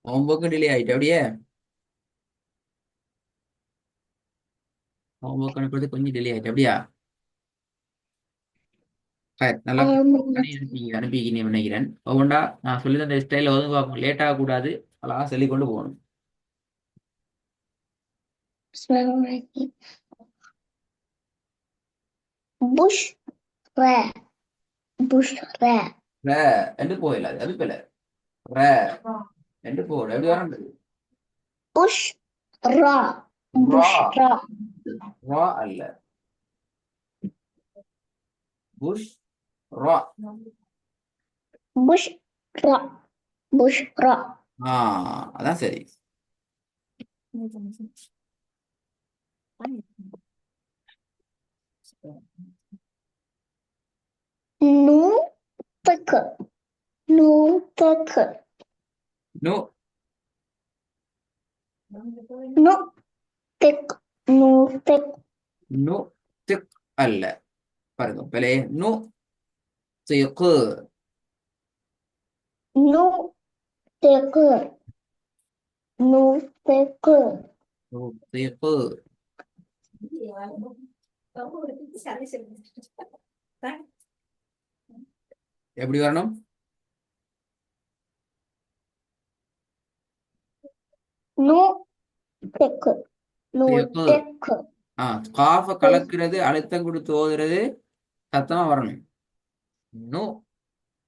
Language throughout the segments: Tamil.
ஹோம்ஒர்க்கு டிலே ஆயிட்டு அப்படியே ஹோம்ஒர்க் அனுப்புறது கொஞ்சம் டிலே ஆயிட்டு அப்படியா நல்லா அனுப்பிக்கினே நினைக்கிறேன் ஒவ்வொன்றா நான் சொல்லி தந்த ஸ்டைல ஒதுங்க லேட் ஆகக்கூடாது அழகா சொல்லி கொண்டு போகணும் புஷ் புஷ் ரே ரெண்டு போயிடல அது பிள்ளை ரே ரெண்டு போகல எப்படி வரணும் புஷ் ரா ரா புஷ் ரா ரா அல்ல புஷ் ரா புஷ் ரா புஷ் ரா அதான் சரி நூ தக்கு நூ தக்கு நோ நூ தெக் நூ தெக் நோ திக் அல்ல பாருங்க பிள்ளை நோ திக்கு நூ தெக்கு நூ தெக்கு நோ திக்கு எப்படி வரணும் நூ தெக்கு நூ திக்கு தெக்கு காஃப கலக்கிறது அழுத்தம் கொடுத்து ஓதுறது சத்தமா வரணும் நோ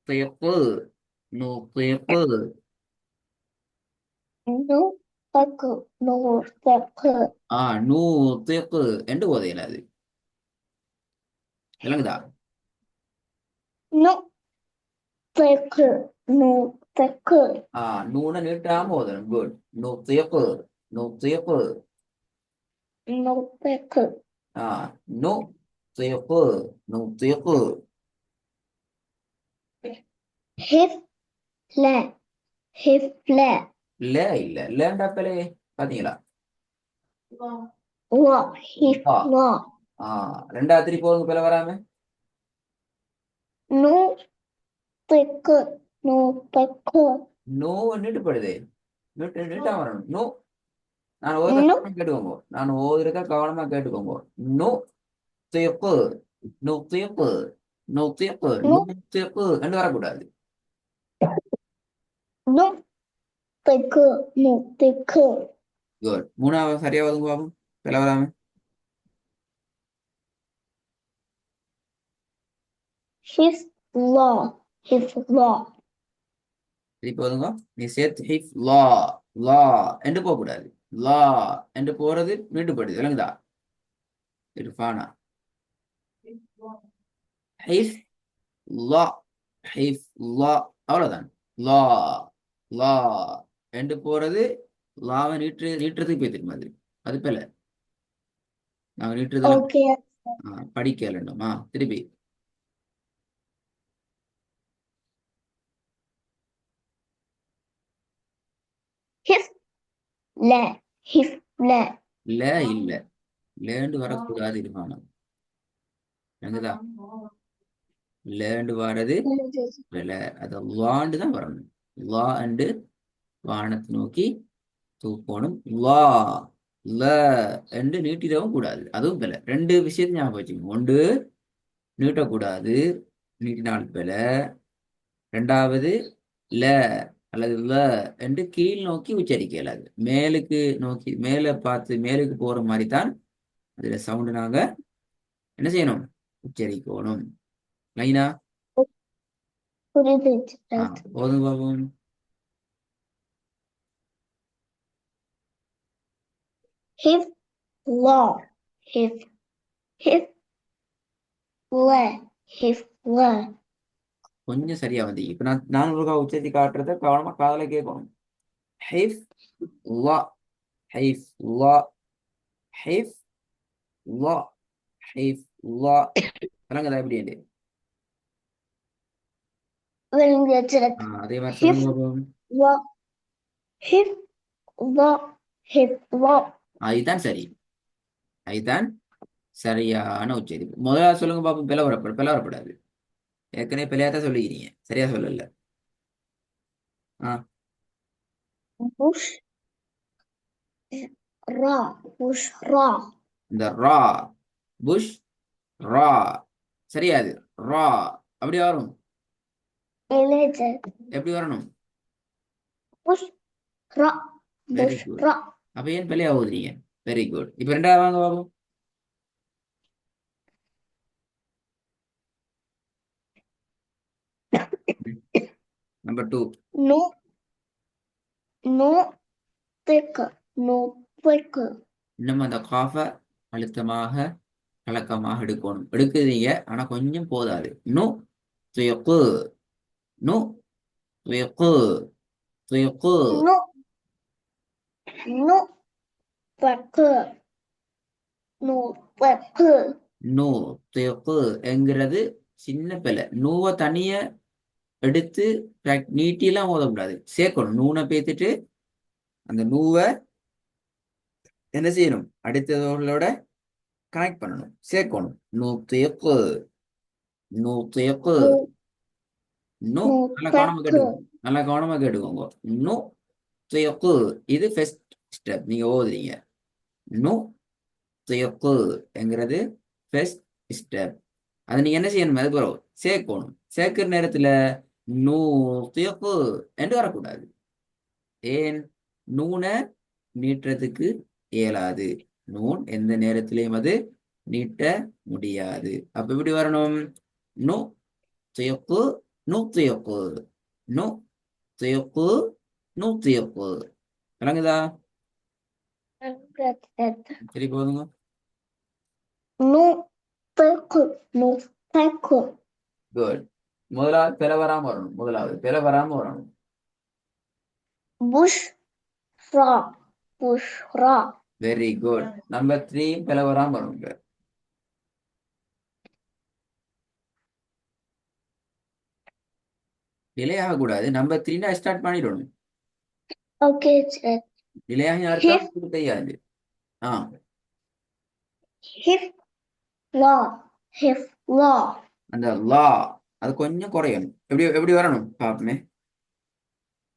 திக்கு நோ திக்கு நூ தெக்கு நூ தெக்கு நூ திக்கு என்று ஓதையில அது விளங்குதா நூ தெக்கு நூ தெக்கு நூனை நீட்டாம ஓதணும் குட் நோ திக்கு நோ திக்கு நூ தெக்கு நோ திக்கு நோ திக்கு ஹிப் ல ஹிப் ல இல்ல இல்ல இல்லண்டா பிள்ளை பாத்தீங்களா வா ஹிப் வா வா ரெண்டா திருப்பி போதுங்க பிள்ளை வராம நூ தெக்கு நூ தெக்கு நோ நீட்டுப்படுது நீட்டா வரணும் நோ நான் ஓதுற நூ கவனமா கேட்டுக்கோங்க நான் ஓதுறத கவனமா கேட்டுக்கோங்க நோ தேப்பு நோ தேப்பு நோ தேப்பு நூ நோ தேப்பு என்று வரக்கூடாது நூ தெக்கு நூ தெக்கு குட் மூணாவது சரியா ஓதுங்க பாபு பிள்ளை வராம ஹிப் லா ஹிப் லா திருப்பி ஓதுங்க நீ சேர்த்து ஹிப் லா லா என்று போகக்கூடாது லா என்று போறது நீட்டுப்படுது விளங்குதா இருஃபானா ஹிப் லா ஹிப் லா அவ்வளவுதான் லா லா என்று போறது லாவை நீட்டுறதுக்கு போய் மாதிரி அது போல நாங்க நீட்டுறதுல ஓகே படிக்கலண்டோமா திருப்பி ஹிப் ல ஹிப் ல இல்ல இல்ல லேண்டு வரக்கூடாது இருமானம் விளங்குதா லேண்டு வாரது வில அது லாண்டு தான் வரணும் லா அண்டு வானத்தை நோக்கி தூக்கணும் லா ல என்று நீட்டிடவும் கூடாது அதுவும் பிழை ரெண்டு விஷயத்தை ஞாபகம் வச்சுக்கணும் ஒன்று நீட்டக்கூடாது நீட்டினால் பிழை ரெண்டாவது ல அல்லது ல என்று கீழ் நோக்கி உச்சரிக்க இயலாது மேலுக்கு நோக்கி மேலே பார்த்து மேலுக்கு போற மாதிரி தான் அதுல சவுண்டு நாங்க என்ன செய்யணும் உச்சரிக்கணும் லைனா புரியுது போதும் பாபம் ஹிப் லா ஹிப் ஹிப் ல ஹிப் ல கொஞ்சம் சரியா வந்து இப்ப நான் ஒரு உச்சரித்து காட்டுறத கவனமா காதல கேட்கணும் ஹைஃப் லா ஹைஃப் லா ஹைஃப் லா ஹைஃப் லா விளங்குதா எப்படி அதே மாதிரி ஹிப் சொல்லுங்க பாபம் லா ஹிப் லா ஹிப் லா இதுதான் சரி இதுதான் சரியான உச்சரிப்பு முதல்ல சொல்லுங்க பாப்போம் பிளவரப்படாது ஏற்கனவே பிள்ளையாத்தான் சொல்லிக்கிறீங்க சரியா சொல்லல ஆ புஷ் ரா புஷ் ரா இந்த ரா புஷ் ரா சரியா அது ரா அப்படி வரும். எழுது எப்படி வரணும்? புஷ் ரா வெரி புஷ் குட். ரா அப்ப ஏன் பிள்ளையா ஓதுறீங்க? Very good. இப்ப ரெண்டாவது வாங்க பாப்போம். நம்பர் 2. நோ நோ திக்கு நோ திக்கு இன்னும் அந்த காஃப அழுத்தமாக கலக்கமாக எடுக்கணும். எடுக்குறீங்க ஆனா கொஞ்சம் போதாது. நு துயக்கு நு துயக்கு துயக்கு நோ நோ திக்கு நோ திக்கு நு துயக்கு என்கிறது சின்ன பிள்ளை. நூவை தனிய எடுத்து நீட்டிலாம் ஓதக்கூடாது. சேர்க்கணும். நூனை பேத்துட்டு அந்த நூவை என்ன செய்யணும்? அடுத்ததோட கனெக்ட் பண்ணணும். சேர்க்கணும். நூ துயக்கு நூ துயக்கு நோ நோ. நோ நல்லா கவனமா திக்கு கேட்டுக்கோங்க. நல்லா கவனமா கேட்டுக்கோங்க. நோ துயக்கு இது ஃபர்ஸ்ட் ஸ்டெப். நீங்க ஓதுறீங்க. நோ துயக்கு என்கிறது ஃபர்ஸ்ட் ஸ்டெப். அதை நீங்க என்ன செய்யணும்? அது பிறகு சேர்க்கணும். சேர்க்கிற நேரத்துல நூ துயக்கு என்று வரக்கூடாது. ஏன்? நூனை நீட்டுறதுக்கு இயலாது. நூன் எந்த நேரத்திலையும் அது நீட்ட முடியாது. அப்ப எப்படி வரணும்? நு துயக்கு நு துயக்கு நு துயக்கு நு துயக்கு. விளங்குதா? சரி போதுங்க. நோ திக்கு நோ திக்கு குட். முதலாவது பிற வராம வரணும். முதலாவது பிற வராம வரணும். புஷ் ரா புஷ் ரா வெரி குட். நம்பர் 3 பிற வராம வரணும். டிலே ஆகக்கூடாது. நம்பர் 3 ஸ்டார்ட் பண்ணிடணும். ஓகே சார் டிலே ஆகி அர்த்தம் ஹிஃப் உங்களுக்கு தெரியாது. ஆ ஹிஃப் லா ஹிஃப் லா அந்த லா அது கொஞ்சம் குறையணும். எப்படி எப்படி வரணும் பாப்போமே.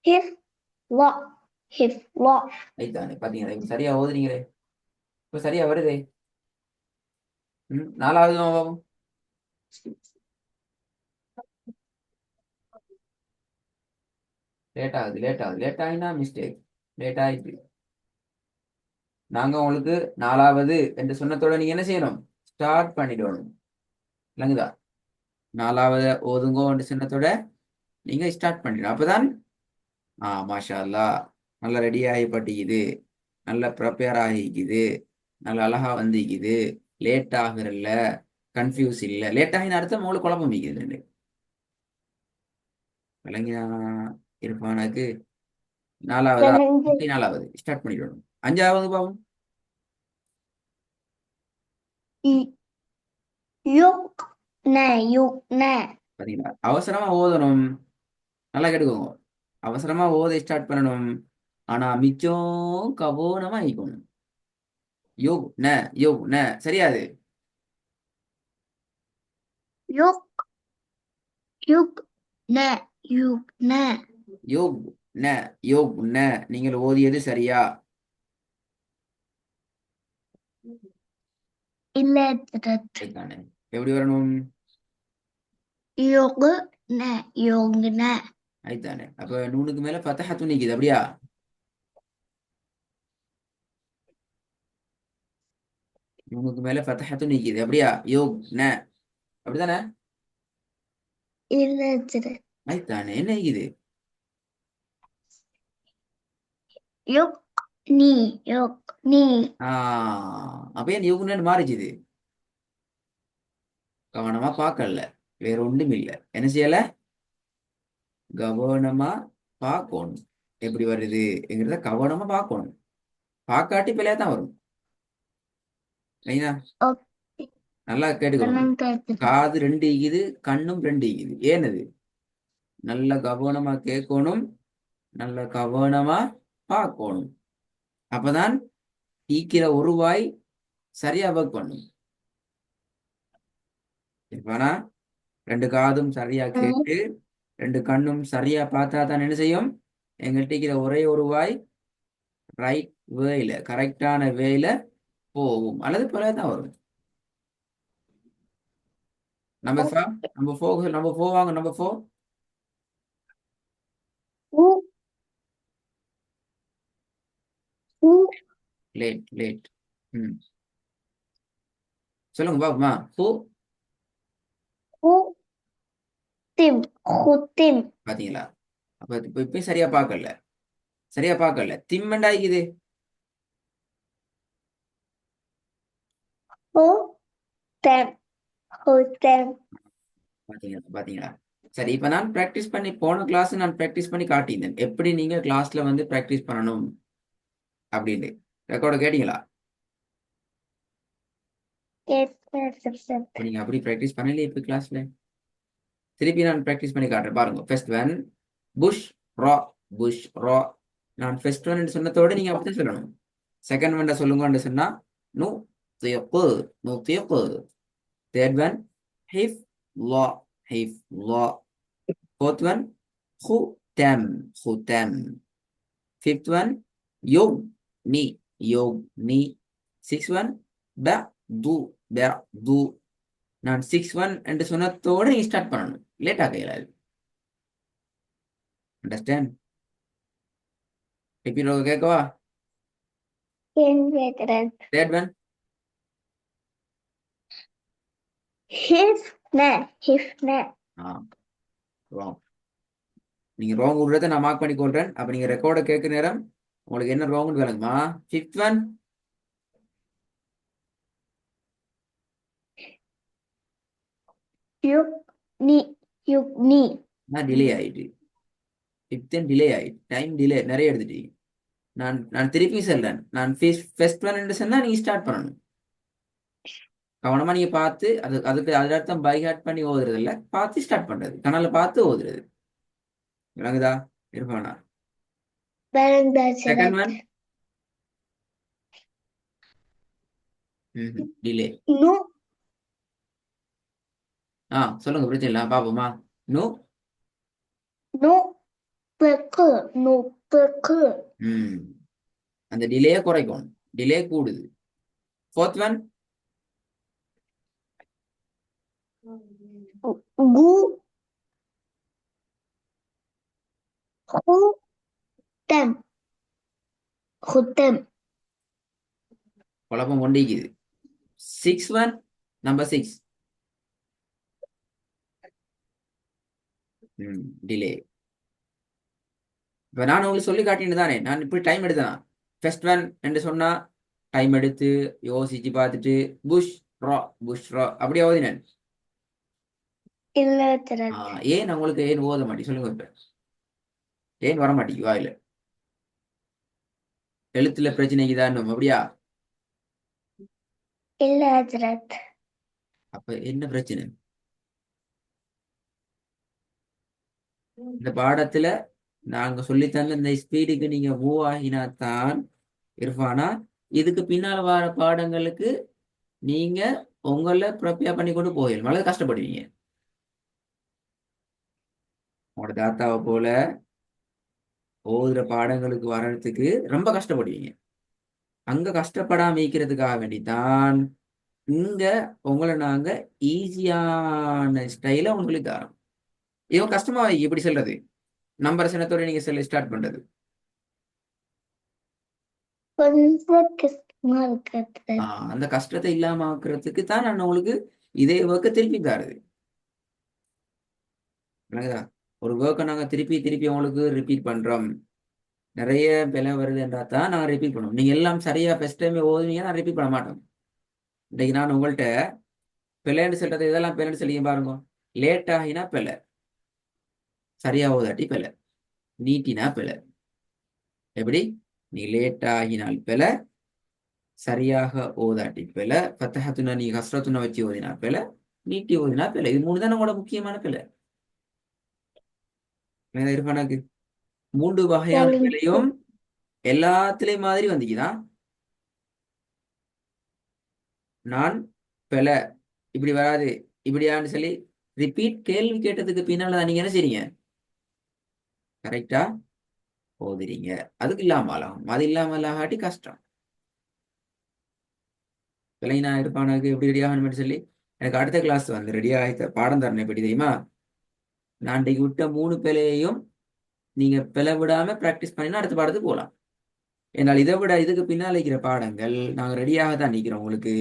ஹிஃப் லா ஹிஃப் லா ஐத்தானே பாத்தீங்களா? இப்ப சரியா ஓதுறீங்களே. இப்ப சரியா வருதே. நாலாவது பாப்போம். லேட் ஆகுது லேட் ஆகுது. Late ஆகினா mistake. லேட் ஆயிட்டு நாங்க உங்களுக்கு நாலாவது என்று சொன்னதோட நீங்க என்ன செய்யணும்? ஸ்டார்ட் பண்ணிடணும். இல்லைங்கதா? நாலாவது ஓதுங்கோ என்று சொன்னதோட நீங்க ஸ்டார்ட் பண்ணிடணும். அப்பதான் மாஷா அல்லா நல்லா ரெடி ஆகி பட்டிக்குது. நல்லா ப்ரிப்பேர் ஆகிக்குது. நல்லா அழகா வந்திக்குது. லேட் ஆகுறல்ல. கன்ஃபியூஸ் இல்ல. லேட் ஆகின அர்த்தம் உங்களுக்கு குழப்பம் மிக்குது. விளங்கினா இருப்பானுக்கு? நாலாவதா? நாலாவது ஸ்டார்ட் பண்ணிடணும். அஞ்சாவது பாவம். யுக் ந யுக் ந பாத்தீங்களா? அவசரமா ஓதணும். நல்லா கேட்டுக்கோங்க. அவசரமா ஓத ஸ்டார்ட் பண்ணணும். ஆனா மிச்சம் கவனமா இருக்கணும். யோக் ந யோக் ந சரியாது. யுக் யுக் ந யுக் ந யோக் ந யோக் ந நீங்கள் ஓதியது சரியா? இல்ல சார் சரிதானே? எப்படி வரணும்? யுக் ந யுக் ந அதுதானே. அப்ப நூனுக்கு மேல ஃபதஹத்து நிக்குது. அப்படியா? நூனுக்கு மேல ஃபதஹத்து நிக்குது. அப்படியா? யோக் ந அப்படிதானே? இல்ல சார் அதுதானே. என்ன நிக்குது? யுக் நீ யுக் நீ அப்ப ஏன் யோக் நன்னு மாறிச்சுது? கவனமா பார்க்கல. வேற ஒன்றும் இல்லை. என்ன செய்யல? கவனமா பார்க்கணும். எப்படி வருது என்கிறத கவனமா பார்க்கணும். பார்க்காட்டி பிள்ளையா தான் வரும். சரிங்களா? நல்லா கேட்டுக்கணும். காது ரெண்டு ஈகுது. கண்ணும் ரெண்டு ஈகுது. ஏனது? நல்ல கவனமா கேட்கணும். நல்ல கவனமா பார்க்கணும். அப்பதான் ஈக்கிற ஒரு வாய் சரியா ஒர்க் பண்ணும். இப்பனா ரெண்டு காதும் சரியா கேட்டு ரெண்டு கண்ணும் சரியா பார்த்தா தான் என்ன செய்யும்? எங்கள்கிட்ட இருக்கிற ஒரே ஒரு வாய் ரைட் வேல, கரெக்டான வேல போகும், அல்லது பிழை தான் வரும். நம்பர் ஃபைவ், நம்பர் ஃபோர் வாங்க, நம்பர் ஃபோர். ஊ ஊ லேட் லேட். ம், சொல்லுங்க பாப்போமா. ஹூ. ஊ திம் ஹுத்திம் பாத்தீங்களா? அப்ப இப்பயும் சரியா பார்க்கல, சரியா பார்க்கல. திம்மண்டாயிக்குது. ஹு தெம் ஹுதெம் பாத்தீங்களா, பாத்தீங்களா? சரி, இப்ப நான் பிராக்டிஸ் பண்ணி, போன கிளாஸ் நான் பிராக்டிஸ் பண்ணி காட்டியிருந்தேன் எப்படி நீங்க கிளாஸ்ல வந்து பிராக்டிஸ் பண்ணணும் அப்படின்னு. ரெக்கார்டு கேட்டீங்களா? இப்ப நீங்க அப்படி பிராக்டிஸ் பண்ணலையே இப்ப கிளாஸ்ல. திருப்பி நான் பிராக்டிஸ் பண்ணி காட்டுறேன் பாருங்க. ஃபர்ஸ்ட் ஒன் புஷ் ரா, புஷ் ரா. நான் ஃபர்ஸ்ட் ஒன் சொன்னதோட நீங்க அப்படிதான் சொல்லணும். செகண்ட் ஒன் சொல்லுங்கன்னு சொன்னா நு தியப்பு, நு தியப்பு. தேர்ட் ஒன் ஹிஃப் லா, ஹிஃப் லா. ஃபோர்த் ஒன் ஹு தெம், ஹு தெம். ஃபிஃப்த் ஒன் யோக் நீ, யோக் நீ. சிக்ஸ் ஒன் ப து, ப து. நான் 6-1 என்று சொன்னதோட நீ ஸ்டார்ட் பண்ணணும், லேட் ஆகையிலாது. அண்டர்ஸ்டாண்ட்? ரிப்பீட் கேட்கவா? Third one. Hyphen hyphen wrong. நீங்க ராங் விடுறத நான் மார்க் பண்ணி கொள்றேன். அப்ப நீங்க ரெக்கார்டை கேட்க நேரம் உங்களுக்கு என்ன ராங்னு விளங்குமா? ஃபிஃப்த் ஒன் யுக்னி யுக்னி நான் டிலே ஆயிட்டு. ஃபிஃப்த் டிலே ஆயிட்டு, டைம் டிலே நிறைய எடுத்துட்டீங்க. நான் திருப்பி சொல்றேன். நான் ஃபர்ஸ்ட் ஒன் என்று சொன்னா நீங்க ஸ்டார்ட் பண்ணணும். கவனமா நீங்க பார்த்து, அதுக்கு அதுல அர்த்தம் பை ஹார்ட் பண்ணி ஓதுறது இல்ல, பார்த்து ஸ்டார்ட் பண்றது, கனால பார்த்து ஓதுறது. விளங்குதா இருப்பானா? Second one delay. நு சொல்லுங்க, பிரச்சனை இல்லை, பாப்போமா. நோ. நு பெக்கு நு பெக்கு ம், அந்த டிலேயை குறைக்கணும், டிலே கூடுது. ஃபோர்த் ஒன் கு ஹு தெம் ஹுதெம் குழப்பம் கொண்டிக்குது. Six one, number six delay. இப்ப நான் உங்களுக்கு சொல்லி காட்டிட்டு தானே, நான் இப்படி டைம் எடுத்தேன். ஃபர்ஸ்ட் ஒன் என்று சொன்னா டைம் எடுத்து யோசிச்சு பார்த்துட்டு புஷ் ரா, புஷ் ரா அப்படியே ஓதினேன். இல்ல ஏன் உங்களுக்கு ஏன் ஓத மாட்டேன் சொல்லுங்க இப்ப. ஏன் வர மாட்டேங்குது வாயில? எழுத்துல பிரச்சனைக்குதான் அப்படியா? இல்ல ஹஜ்ரத். அப்ப என்ன பிரச்சனை? இந்த பாடத்துல நாங்க சொல்லி தந்த இந்த ஸ்பீடுக்கு நீங்க மூவ் ஆகினா தான் இருப்பானா, இதுக்கு பின்னால வர பாடங்களுக்கு நீங்க உங்களை ப்ரிப்பேர் பண்ணி கொண்டு போயிடும், அல்லது கஷ்டப்படுவீங்க. உங்களோட தாத்தாவை போல ஓதுற பாடங்களுக்கு வர்றதுக்கு ரொம்ப கஷ்டப்படுவீங்க. அங்க கஷ்டப்படாம இருக்கிறதுக்காக வேண்டித்தான் இங்க உங்களை நாங்க ஈஸியான ஸ்டைல உங்களுக்கு தரோம். இவன் கஷ்டமா எப்படி சொல்றது? நம்பர் சின்னத்தோட நீங்க சொல்ல ஸ்டார்ட் பண்றது கொஞ்சம் கஷ்டமா இருக்கிறது. அந்த கஷ்டத்தை இல்லாம ஆக்குறதுக்கு தான் நான் உங்களுக்கு இதே ஒர்க்கை திருப்பி தருது. விளங்குதா? ஒரு ஒர்க்கை நாங்க திருப்பி திருப்பி உங்களுக்கு ரிப்பீட் பண்றோம். நிறைய பிழை வருது என்றா தான் நாங்க ரிப்பீட் பண்ணுவோம். நீங்க எல்லாம் சரியா ஃபர்ஸ்ட் டைம் ஓதுவீங்க, நான் ரிப்பீட் பண்ண மாட்டோம். இன்னைக்கு நான் உங்கள்கிட்ட பிள்ளைன்னு சொல்றது இதெல்லாம் பிள்ளைன்னு சொல்லி பாருங்க. லேட் ஆகினா பிள்ளை, சரியா ஓதாட்டி பிள்ளை, நீட்டினா பிள்ளை. எப்படி? நீ லேட் ஆகினால் பிள்ளை, சரியாக ஓதாட்டி பிள்ளை, ஃபத்தஹத்துனா நீ ஹஸ்ரத்துனா வச்சு ஓதினா பிள்ளை, நீட்டி ஓதினா பிள்ளை. இது மூணு தான் நம்மளோட முக்கியமான பிள்ளை. இருப்பானாக்கு மூன்று வகையான பிழையும் எல்லாத்துலயும் மாதிரி வந்துக்குதான். நான் பிழை இப்படி வராது இப்படியான்னு சொல்லி ரிப்பீட் கேள்வி கேட்டதுக்கு பின்னால நீங்க என்ன செய்றீங்க? கரெக்டா ஓதுறீங்க. அதுக்கு இல்லாமல் ஆகும். அது இல்லாமல் ஆகாட்டி கஷ்டம். விலைனா இருப்பானுக்கு எப்படி ரெடி ஆகணும்னு சொல்லி எனக்கு அடுத்த கிளாஸ் வந்து ரெடி ஆகிட்ட பாடம் தரணும். எப்படி தெரியுமா? நான் இன்றைக்கு விட்ட 3 பிழையையும் நீங்க பிழை விடாம பிராக்டிஸ் பண்ணினா அடுத்த பாடத்துக்கு போகலாம். என்னால் இதை விட இதுக்கு பின்னால் இருக்கிற பாடங்கள் நாங்க ரெடியாக தான் நிற்கிறோம் உங்களுக்கு.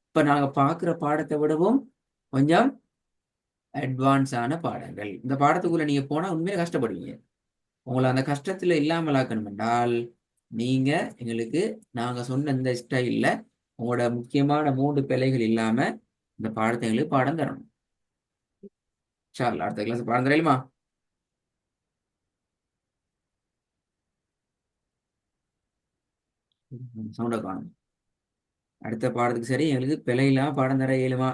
இப்ப நாங்க பார்க்குற பாடத்தை விடவும் கொஞ்சம் அட்வான்ஸான பாடங்கள். இந்த பாடத்துக்குள்ள நீங்க போனா உண்மையிலே கஷ்டப்படுவீங்க. உங்களை அந்த கஷ்டத்துல இல்லாமல் ஆக்கணும் என்றால் நீங்க எங்களுக்கு நாங்க சொன்ன இந்த ஸ்டைல்ல உங்களோட முக்கியமான 3 பிழைகள் இல்லாம இந்த பாடத்தை எங்களுக்கு பாடம் தரணும். இன்ஷா அல்லாஹ் அடுத்த கிளாஸ் பாடம் தரலுமா? சவுண்ட காணும். அடுத்த பாடத்துக்கு சரி எங்களுக்கு பிழை இல்லாம பாடம் தர இயலுமா?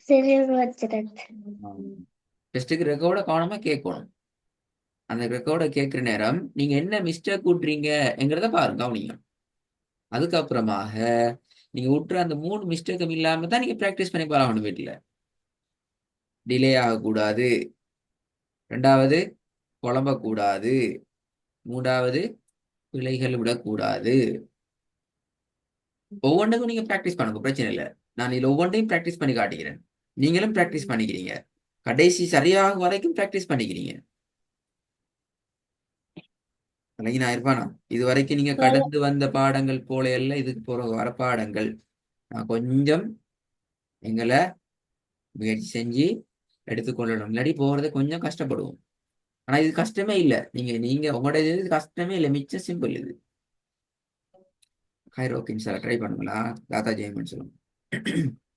சரி ஹஜ்ரத். டெஸ்ட்டுக்கு ரெக்கார்ட கவனமா கேட்கணும். அந்த ரெக்கார்டை கேட்கிற நேரம் நீங்க என்ன மிஸ்டேக் கூட்டுறீங்கிறத பாருங்க, கவனிங்க. அதுக்கப்புறமாக நீங்க விட்டுற அந்த 3 மிஸ்டேக்கும் இல்லாம தான் நீங்க பிராக்டிஸ் பண்ணி பழகணும் வீட்டுல. டிலே ஆகக்கூடாது, 2வது குழம்பக்கூடாது, 3வது பிழைகள் விடக்கூடாது. ஒவ்வொன்றுக்கும் நீங்க பிராக்டிஸ் பண்ணுங்க, பிரச்சனை இல்லை. நான் இதுல ஒவ்வொன்றையும் பிராக்டிஸ் பண்ணி காட்டிக்கிறேன். நீங்களும் பிராக்டிஸ் பண்ணிக்கிறீங்க. கடைசி சரியாக வரைக்கும் பிராக்டிஸ் பண்ணிக்கிறீங்க. நான் இருப்பானா இது வரைக்கும் நீங்க கடந்து வந்த பாடங்கள் போல எல்லாம் இதுக்கு போற வர பாடங்கள். நான் கொஞ்சம் எங்களை முயற்சி செஞ்சு எடுத்துக்கொள்ளணும். இல்லாட்டி போறது கொஞ்சம் கஷ்டப்படுவோம். ஆனா இது கஷ்டமே இல்லை. நீங்க நீங்க உங்களோட இது கஷ்டமே இல்லை, மிச்சம் சிம்பிள் இது. ஹைரோக்கின் சார் ட்ரை பண்ணுங்களா? தாத்தா ஜெயமன் சொல்லுங்க.